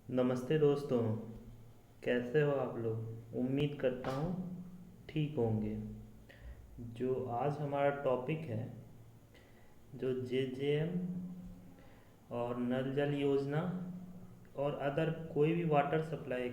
नमस्ते दोस्तों। कैसे हो आप लोग? उम्मीद करता हूँ ठीक होंगे। जो आज हमारा टॉपिक है, जो जेजेएम और नल जल योजना और अदर कोई भी वाटर सप्लाई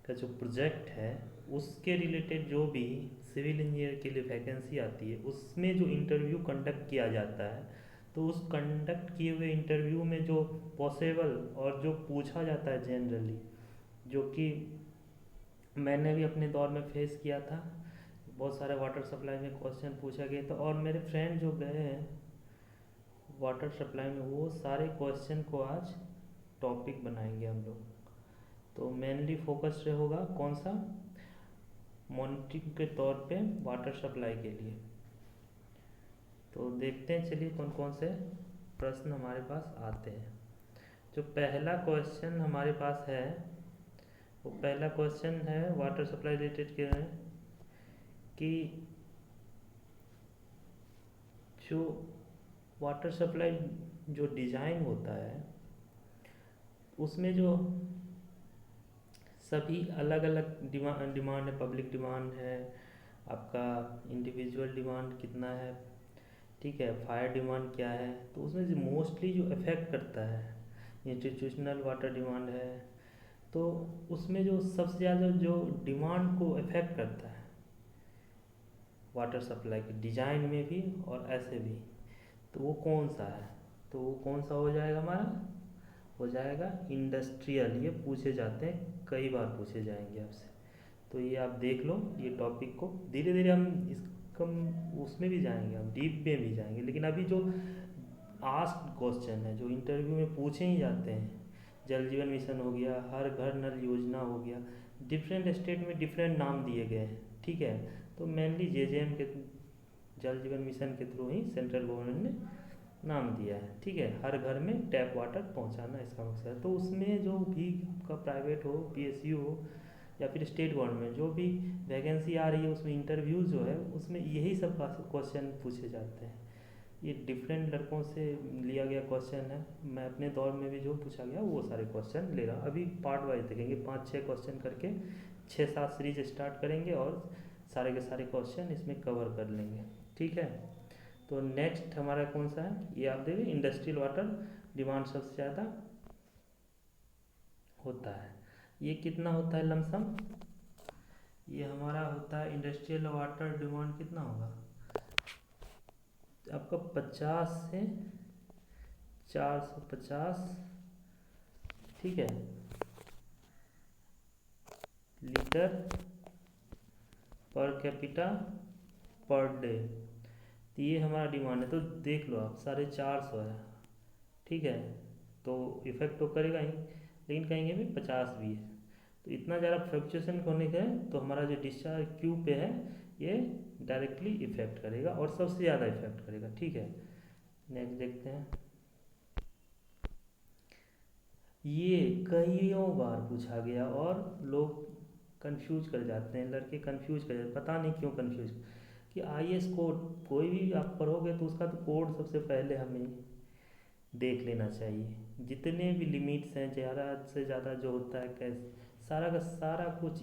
का जो प्रोजेक्ट है, उसके रिलेटेड जो भी सिविल इंजीनियर के लिए वैकेंसी आती है, उसमें जो इंटरव्यू कंडक्ट किया जाता है, तो उस कंडक्ट किए हुए इंटरव्यू में जो पॉसिबल और जो पूछा जाता है जनरली, जो कि मैंने भी अपने दौर में फेस किया था। बहुत सारे वाटर सप्लाई में क्वेश्चन पूछा गया था, और मेरे फ्रेंड जो गए हैं वाटर सप्लाई में, वो सारे क्वेश्चन को आज टॉपिक बनाएंगे हम लोग। तो मेनली फोकस होगा कौन सा, मॉनिटरिंग के तौर पे वाटर सप्लाई के लिए। तो देखते हैं, चलिए कौन कौन से प्रश्न हमारे पास आते हैं। जो पहला क्वेश्चन हमारे पास है, वो पहला क्वेश्चन है वाटर सप्लाई रिलेटेड के हैं कि जो वाटर सप्लाई जो डिज़ाइन होता है, उसमें जो सभी अलग अलग डिमांड है। पब्लिक डिमांड है, आपका इंडिविजुअल डिमांड कितना है, ठीक है, फायर डिमांड क्या है। तो उसमें जो मोस्टली जो इफ़ेक्ट करता है, इंस्टीट्यूशनल वाटर डिमांड है। तो उसमें जो सबसे ज़्यादा जो डिमांड को इफ़ेक्ट करता है वाटर सप्लाई की डिज़ाइन में भी और ऐसे भी, तो वो कौन सा है? तो वो कौन सा हो जाएगा हमारा? हो जाएगा इंडस्ट्रियल। ये पूछे जाते हैं, कई बार पूछे जाएंगे आपसे। तो ये आप देख लो, ये टॉपिक को धीरे धीरे हम इसको उसमें भी जाएंगे, हम डीप में भी जाएंगे। लेकिन अभी जो आस्क्ड क्वेश्चन है, जो इंटरव्यू में पूछे ही जाते हैं, जल जीवन मिशन हो गया, हर घर नल योजना हो गया, डिफरेंट स्टेट में डिफरेंट नाम दिए गए हैं, ठीक है। तो मेनली जेजेएम के जल जीवन मिशन के थ्रू ही सेंट्रल गवर्नमेंट ने नाम दिया है, ठीक है। हर घर में टैप वाटर पहुंचाना इसका मकसद है। तो उसमें जो भी आपका प्राइवेट हो, पीएसयू हो, या फिर स्टेट गवर्नमेंट जो भी वैकेंसी आ रही है, उसमें इंटरव्यू जो है, उसमें यही सब क्वेश्चन पूछे जाते हैं। ये डिफरेंट लड़कों से लिया गया क्वेश्चन है। मैं अपने दौर में भी जो पूछा गया वो सारे क्वेश्चन ले रहा हूँ। अभी पार्ट वाइज देखेंगे, 5-6 क्वेश्चन करके 6-7 सीरीज स्टार्ट करेंगे, और सारे के सारे क्वेश्चन इसमें कवर कर लेंगे, ठीक है। तो नेक्स्ट हमारा कौन सा है, ये आप देखिए, इंडस्ट्रियल वाटर डिमांड सबसे ज़्यादा होता है। ये कितना होता है लमसम? ये हमारा होता है इंडस्ट्रियल वाटर डिमांड कितना होगा आपका? 50 से 450, ठीक है, litre per capita per day. तो ये हमारा डिमांड है। तो देख लो आप, 450 है, ठीक है। तो इफेक्ट तो करेगा ही, लेकिन कहेंगे भी 50 भी है। तो इतना ज़्यादा फ्लक्चुएशन होने के, तो हमारा जो डिस्चार्ज क्यू पे है, ये डायरेक्टली इफेक्ट करेगा और सबसे ज़्यादा इफेक्ट करेगा, ठीक है। नेक्स्ट देखते हैं। ये कईयों बार पूछा गया, और लोग कंफ्यूज कर जाते हैं, लड़के कंफ्यूज कर जाते हैं, पता नहीं क्यों कंफ्यूज। कि आईएएस कोड कोई भी आप पढ़ोगे, तो उसका तो कोड सबसे पहले हमें देख लेना चाहिए। जितने भी लिमिट्स हैं, ज़्यादा से ज़्यादा जो होता है, कैसे सारा का सारा कुछ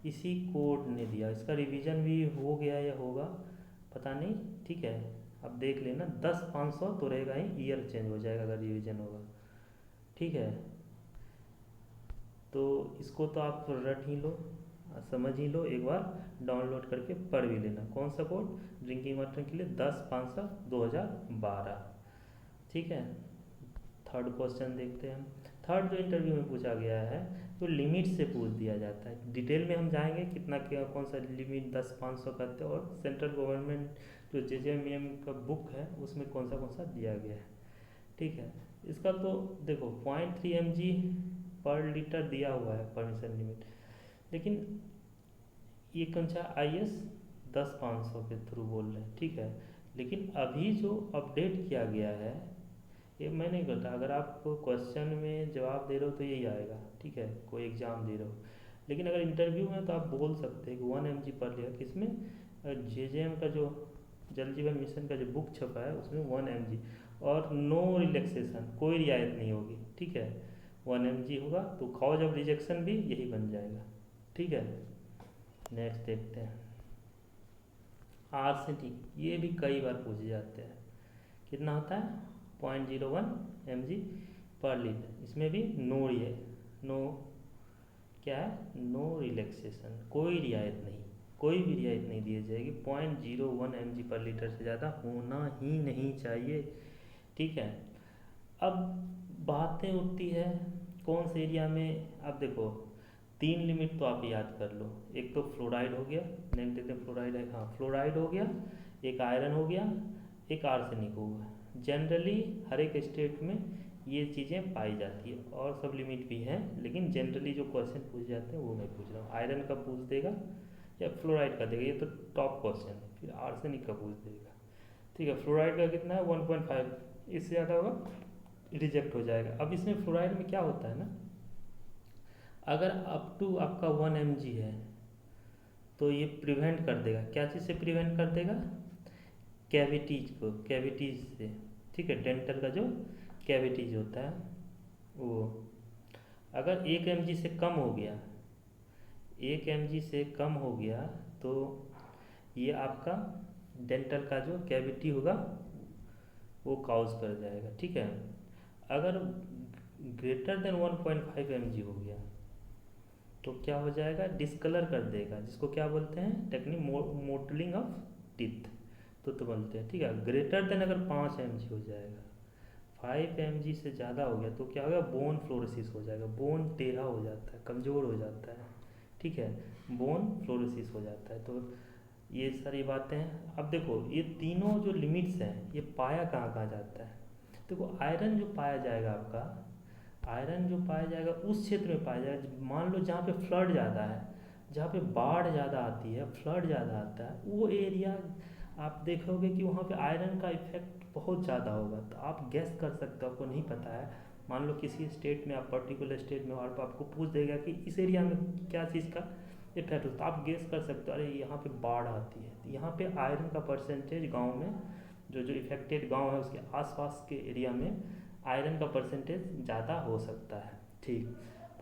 इसी कोड ने दिया। इसका रिवीजन भी हो गया या होगा पता नहीं, ठीक है। अब देख लेना, 10-500 तो रहेगा ही, ईयर चेंज हो जाएगा अगर रिवीजन होगा, ठीक है। तो इसको तो आप रट ही लो, समझ ही लो, एक बार डाउनलोड करके पढ़ भी लेना। कौन सा कोड? ड्रिंकिंग वाटर के लिए 10-500-2012, ठीक है। थर्ड क्वेश्चन देखते हैं हम। थर्ड जो इंटरव्यू में पूछा गया है, तो लिमिट से पूछ दिया जाता है। डिटेल में हम जाएंगे कितना क्या कौन सा लिमिट 10-500 करते हैं, और सेंट्रल गवर्नमेंट जो जेजेएमएम का बुक है, उसमें कौन सा दिया गया है, ठीक है। इसका तो देखो 0.3 mg पर लीटर दिया हुआ है परमिशन लिमिट, लेकिन ये कौन सा आईएस 10-500 के थ्रू बोल रहे हैं, ठीक है। लेकिन अभी जो अपडेट किया गया है, ये मैं नहीं करता। अगर आप क्वेश्चन में जवाब दे रहे हो तो यही आएगा, ठीक है, कोई एग्ज़ाम दे रहे हो। लेकिन अगर इंटरव्यू में, तो आप बोल सकते हैं कि 1 mg पर लिया, किसमें? जेजेएम का जो जल जीवन मिशन का जो बुक छपा है, उसमें 1 mg, और नो रिलैक्सेशन, कोई रियायत नहीं होगी, ठीक है। 1 mg होगा, तो कॉज ऑफ रिजेक्शन भी यही बन जाएगा। ठीक है, नेक्स्ट देखते हैं आर्सेनिक। ये भी कई बार पूछे जाते हैं। कितना होता है? 0.01 mg/L। इसमें भी नो क्या है? नो रिलैक्सेशन, कोई रियायत नहीं, कोई भी रियायत नहीं दी जाएगी। 0.01 mg/L से ज़्यादा होना ही नहीं चाहिए। ठीक है, अब बातें उठती है कौन से एरिया में। अब देखो 3 लिमिट तो आप याद कर लो। एक तो फ्लोराइड हो गया, नेम देते हैं फ्लोराइड है, हाँ फ्लोराइड हो गया, एक आयरन हो गया, एक आर्सेनिक हो गया। जनरली हर एक स्टेट में ये चीज़ें पाई जाती है, और सब लिमिट भी हैं, लेकिन जनरली जो क्वेश्चन पूछ जाते हैं वो मैं पूछ रहा हूँ। आयरन का पूछ देगा या फ्लोराइड का देगा, ये तो टॉप क्वेश्चन है। फिर आर्सेनिक का पूछ देगा। ठीक है, फ्लोराइड का कितना है? 1.5, इससे ज़्यादा होगा रिजेक्ट हो जाएगा। अब इसमें फ्लोराइड में क्या होता है ना, अगर अप टू आपका 1 mg है तो ये प्रिवेंट कर देगा। क्या चीज़ से प्रिवेंट कर देगा? कैविटीज को, कैविटीज से। ठीक है, डेंटल का जो कैविटीज होता है वो। अगर 1 mg से कम हो गया, 1 mg से कम हो गया तो ये आपका डेंटल का जो कैविटी होगा वो काउज कर जाएगा। ठीक है, अगर ग्रेटर देन 1.5 mg हो गया तो क्या हो जाएगा? डिस्कलर कर देगा, जिसको क्या बोलते हैं टेक्निक, मोटलिंग ऑफ टीथ तो बोलते हैं। ठीक है, ग्रेटर देन अगर 5 mg हो जाएगा, 5 mg से ज़्यादा हो गया तो क्या होगा? बोन फ्लोरोसिस हो जाएगा। बोन टेढ़ा हो जाता है, कमज़ोर हो जाता है। ठीक है, बोन फ्लोरोसिस हो जाता है। तो ये सारी बातें हैं। अब देखो ये तीनों जो लिमिट्स हैं ये पाया कहाँ कहाँ जाता है। देखो आयरन जो पाया जाएगा आपका, आयरन जो पाया जाएगा उस क्षेत्र में पाया जाएगा, मान लो जहाँ पे फ्लड ज़्यादा है, जहाँ पे बाढ़ ज़्यादा आती है, फ्लड ज़्यादा आता है, वो एरिया आप देखोगे कि वहाँ पे आयरन का इफेक्ट बहुत ज़्यादा होगा। तो आप गैस कर सकते हो, आपको नहीं पता है, मान लो किसी स्टेट में, आप पर्टिकुलर स्टेट में, और आपको पूछ देगा कि इस एरिया में क्या चीज़ का इफेक्ट होता है, आप गेस कर सकते हो अरे यहाँ पे बाढ़ आती है, तो यहाँ पे आयरन का परसेंटेज गाँव में, जो जो इफेक्टेड गाँव है उसके आसपास के एरिया में आयरन का परसेंटेज ज़्यादा हो सकता है। ठीक,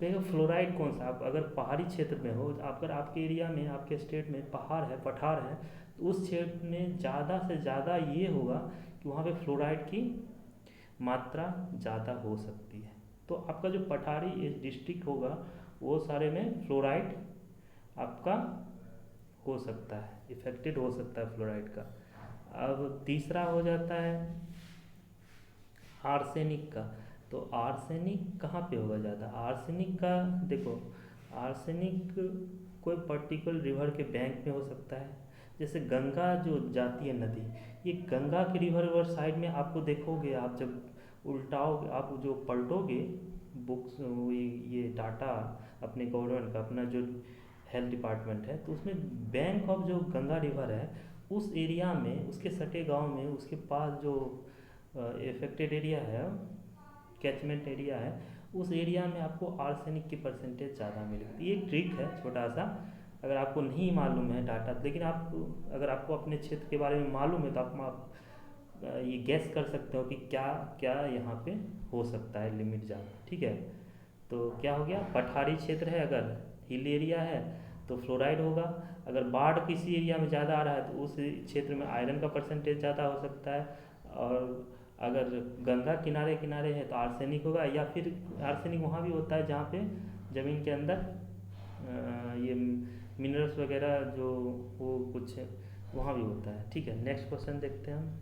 तो फ्लोराइड कौन सा, आप अगर पहाड़ी क्षेत्र में हो, अगर आपके एरिया में, आपके स्टेट में पहाड़ है, पठार है, तो उस क्षेत्र में ज़्यादा से ज़्यादा ये होगा कि वहाँ पे फ्लोराइड की मात्रा ज़्यादा हो सकती है। तो आपका जो पठारी डिस्ट्रिक्ट होगा वो सारे में फ्लोराइड आपका हो सकता है, इफेक्टेड हो सकता है फ्लोराइड का। अब तीसरा हो जाता है आर्सेनिक का। तो आर्सेनिक कहाँ पे होगा ज़्यादा? आर्सेनिक का देखो, आर्सेनिक कोई पर्टिकुलर रिवर के बैंक में हो सकता है। जैसे गंगा जो जाती है नदी, ये गंगा के रिवर साइड में आपको देखोगे, आप जब उल्टाओगे, आप जो पलटोगे बुक्स, ये डाटा अपने गवर्नमेंट का, अपना जो हेल्थ डिपार्टमेंट है, तो उसमें बैंक ऑफ जो गंगा रिवर है उस एरिया में, उसके सटे गांव में, उसके पास जो इफेक्टेड एरिया है, कैचमेंट एरिया है, उस एरिया में आपको आर्सेनिक की परसेंटेज ज़्यादा मिलेगी। ये एक ट्रिक है छोटा सा, अगर आपको नहीं मालूम है डाटा, लेकिन आप अगर आपको अपने क्षेत्र के बारे में मालूम है तो आप ये गैस कर सकते हो कि क्या क्या यहाँ पे हो सकता है लिमिट ज़्यादा। ठीक है, तो क्या हो गया? पठारी क्षेत्र है, अगर हिल एरिया है तो फ्लोराइड होगा। अगर बाढ़ किसी एरिया में ज़्यादा आ रहा है तो उस क्षेत्र में आयरन का परसेंटेज ज़्यादा हो सकता है। और अगर गंगा किनारे किनारे है तो आर्सेनिक होगा, या फिर आर्सेनिक वहाँ भी होता है जहाँ पे ज़मीन के अंदर ये मिनरल्स वगैरह जो वो कुछ वहाँ भी होता है। ठीक है, नेक्स्ट क्वेश्चन देखते हैं हम।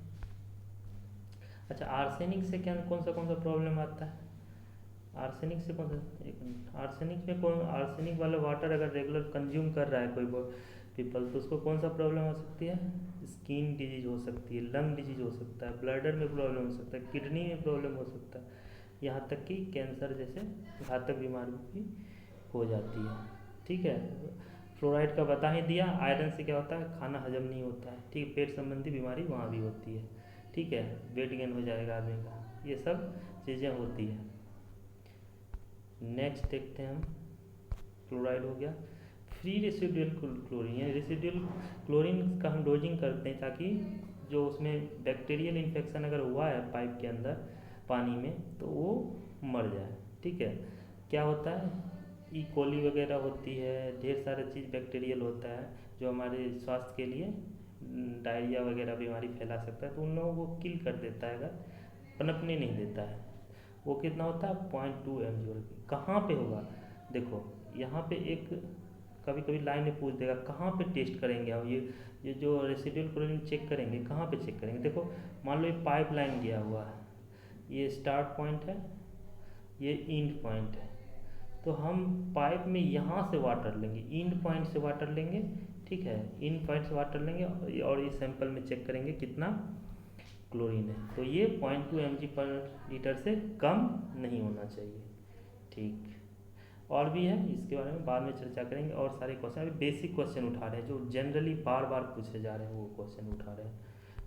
अच्छा, आर्सेनिक से क्या कौन सा प्रॉब्लम आता है? आर्सेनिक से कौन सा, एक मिनट, आर्सेनिक में कौन, आर्सेनिक वाला वाटर अगर रेगुलर कंज्यूम कर रहा है कोई पीपल, तो उसको कौन सा प्रॉब्लम हो सकती है? स्किन डिजीज हो सकती है, लंग डिजीज हो सकता है, ब्लडर में प्रॉब्लम हो सकता है, किडनी में प्रॉब्लम हो सकता है, यहाँ तक कि कैंसर जैसे घातक बीमारी भी हो जाती है। ठीक है, फ्लोराइड का बता ही दिया। आयरन से क्या होता है? खाना हजम नहीं होता है। ठीक है, पेट संबंधी बीमारी वहाँ भी होती है। ठीक है, वेट गेन हो जाएगा आदमी का, ये सब चीज़ें होती हैं। नेक्स्ट देखते हैं हम, क्लोराइड हो गया। फ्री रेसिडुअल क्लोरीन, यानी रेसिडुअल क्लोरीन का हम डोजिंग करते हैं ताकि जो उसमें बैक्टीरियल इन्फेक्शन अगर हुआ है पाइप के अंदर पानी में तो वो मर जाए। ठीक है। क्या होता है, ई कोली वगैरह होती है, ढेर सारे चीज़ बैक्टीरियल होता है जो हमारे स्वास्थ्य के लिए डायरिया वगैरह बीमारी फैला सकता है, तो उन लोगों को किल कर देता है, अगर पनपने नहीं देता है। वो कितना होता है, 0.2 mg। कहाँ पे होगा, देखो यहाँ पे एक कभी कभी लाइन में पूछ देगा कहाँ पे टेस्ट करेंगे हम, ये जो रेसिडुअल क्लोरीन चेक करेंगे कहाँ पे चेक करेंगे। देखो मान लो ये पाइप लाइन गया हुआ है, ये स्टार्ट पॉइंट है, ये एंड पॉइंट है, तो हम पाइप में यहाँ से वाटर लेंगे, एंड पॉइंट से वाटर लेंगे, ठीक है, एंड पॉइंट से वाटर लेंगे और ये सैंपल में चेक करेंगे कितना क्लोरीन है। तो ये 0.2 mg/लीटर से कम नहीं होना चाहिए, ठीक। और भी है, इसके बारे में बाद में चर्चा करेंगे। और सारे क्वेश्चन अभी बेसिक क्वेश्चन उठा रहे हैं जो जनरली बार बार पूछे जा रहे हैं, वो क्वेश्चन उठा रहे हैं,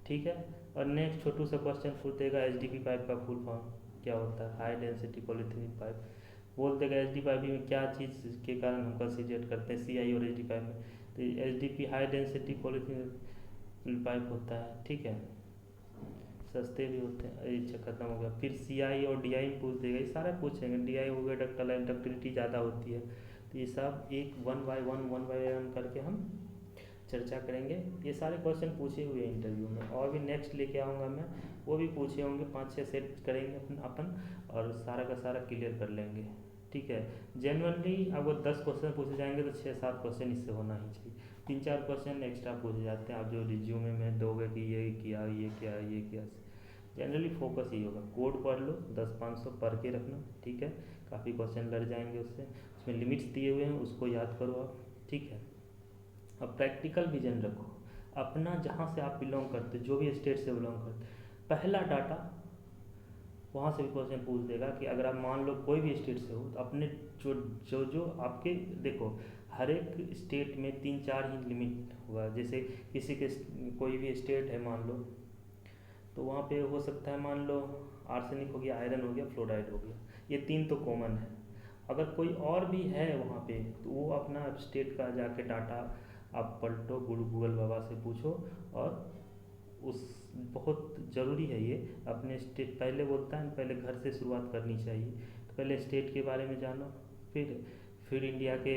ठीक है। और नेक्स्ट छोटू सा क्वेश्चन पूछ देगा एचडीपी पाइप का फुल फॉर्म क्या होता है, हाई डेंसिटी पॉलीथीन पाइप। बोल देगा एचडी पाइप में क्या चीज़ के कारण हम कंसिडर करते हैं सीआई और एचडी पाइप में, तो HDP high density polythene pipe होता है, ठीक है। सस्ते भी होते हैं, अच्छा खत्म हो गया। फिर सीआई और डीआई में पूछ देगा, ये सारा पूछेंगे। डीआई हो गया डक्टल डक्टिलिटी ज़्यादा होती है, तो ये सब एक वन बाय वन करके हम चर्चा करेंगे। ये सारे क्वेश्चन पूछे हुए हैं इंटरव्यू में, और भी नेक्स्ट लेके आऊँगा मैं, वो भी पूछे होंगे, 5-6 सेट करेंगे अपन और सारा का सारा क्लियर कर लेंगे, ठीक है। जेनुअनली अगर 10 क्वेश्चन पूछे जाएंगे तो 6-7 क्वेश्चन इससे होना ही चाहिए। 3-4 क्वेश्चन एक्स्ट्रा पूछे जाते हैं, आप जो रिज्यूमे में दोगे कि ये किया ये किया ये किया, जनरली फोकस ही होगा। कोड पढ़ लो, 10-500 पढ़ के रखना, ठीक है। काफ़ी क्वेश्चन लड़ जाएंगे उससे, उसमें लिमिट्स दिए हुए हैं, उसको याद करो आप, ठीक है। अब प्रैक्टिकल विजन रखो अपना, जहाँ से आप बिलोंग करते, जो भी स्टेट से बिलोंग करते, पहला डाटा वहाँ से भी क्वेश्चन पूछ देगा कि अगर आप मान लो कोई भी स्टेट से हो, तो अपने जो जो जो आपके, देखो हर एक स्टेट में 3-4 ही लिमिट होगा। जैसे किसी के कोई भी स्टेट है मान लो, तो वहाँ पे हो सकता है मान लो आर्सेनिक हो गया, आयरन हो गया, फ्लोराइड हो गया, ये 3 तो कॉमन है। अगर कोई और भी है वहाँ पे, तो वो अपना स्टेट का जाके डाटा आप पलटो, गूगल बाबा से पूछो, और उस बहुत ज़रूरी है ये। अपने स्टेट पहले बोलता है, पहले घर से शुरुआत करनी चाहिए, तो पहले स्टेट के बारे में जानो, फिर इंडिया के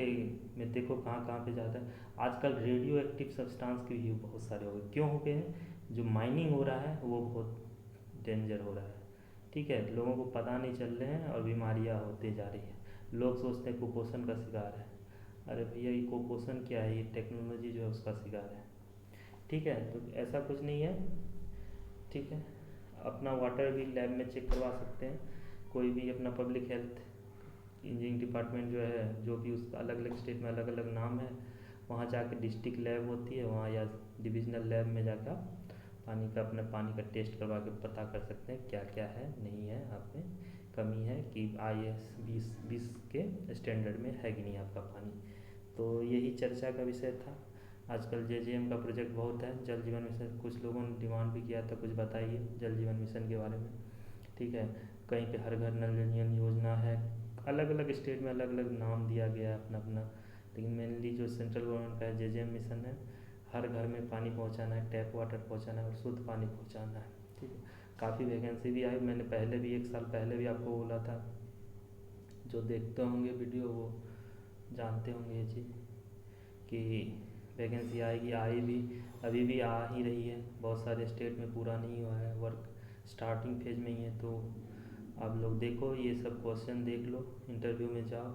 में देखो कहाँ कहाँ पे ज़्यादा है। आजकल रेडियो एक्टिव सब्सटेंस के भी बहुत सारे हो गए, क्यों हो गए हैं, जो माइनिंग हो रहा है वो बहुत डेंजर हो रहा है, ठीक है। लोगों को पता नहीं चल रहे हैं और बीमारियाँ होते जा रही हैं। लोग सोचते हैं कुपोषण का शिकार है, अरे भैया ये कुपोषण क्या है, ये टेक्नोलॉजी जो है उसका शिकार है, ठीक है। तो ऐसा कुछ नहीं है, ठीक है। अपना वाटर भी लैब में चेक करवा सकते हैं, कोई भी अपना पब्लिक हेल्थ इंजीनियरिंग डिपार्टमेंट जो है, जो भी उसका अलग अलग स्टेट में अलग अलग नाम है, वहाँ जाके डिस्ट्रिक्ट लैब होती है वहाँ, या डिविजनल लैब में जाकर पानी का अपने पानी का टेस्ट करवा के पता कर सकते हैं क्या क्या है, नहीं है आप में कमी है, कि IS 2020 के स्टैंडर्ड में है कि नहीं आपका पानी। तो यही चर्चा का विषय था। आजकल JJM का प्रोजेक्ट बहुत है, जल जीवन मिशन, कुछ लोगों ने डिमांड भी किया था, कुछ बताइए जल जीवन मिशन के बारे में, ठीक है। कहीं पे हर घर नल योजना है, अलग अलग स्टेट में अलग अलग नाम दिया गया है अपना अपना, लेकिन मेनली जो सेंट्रल गवर्नमेंट का JJM मिशन है, हर घर में पानी पहुंचाना है, टैप वाटर पहुंचाना है और शुद्ध पानी पहुंचाना है, ठीक है। काफ़ी वैकेंसी भी आई, मैंने पहले भी 1 साल पहले भी आपको बोला था, जो देखते होंगे वीडियो वो जानते होंगे ये चीज़ कि वैकेंसी आएगी, आई भी, अभी भी आ ही रही है। बहुत सारे स्टेट में पूरा नहीं हुआ है, वर्क स्टार्टिंग फेज में ही है। तो आप लोग देखो, ये सब क्वेश्चन देख लो, इंटरव्यू में जाओ,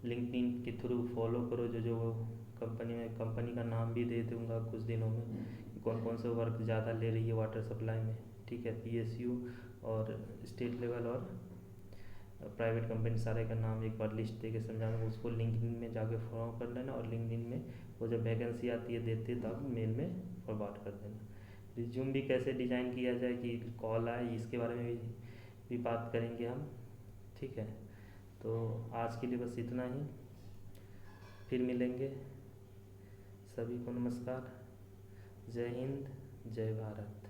लिंक्डइन के थ्रू फॉलो करो, जो जो कंपनी में, कंपनी का नाम भी दे दूँगा कुछ दिनों में, कि कौन कौन से वर्क ज़्यादा ले रही है वाटर सप्लाई में, ठीक है। PSU और स्टेट लेवल और प्राइवेट कंपनी, सारे का नाम एक बार लिस्ट दे के समझाना, उसको लिंक्डइन में जाके फॉलो कर लेना, और लिंक्डइन में वो जब वैकेंसी आती है देते तब मेल में फॉरवर्ड कर देना। रिज्यूम भी कैसे डिज़ाइन किया जाए कि कॉल आए, इसके बारे में भी बात करेंगे हम, ठीक है। तो आज के लिए बस इतना ही, फिर मिलेंगे। सभी को नमस्कार, जय हिंद, जय भारत।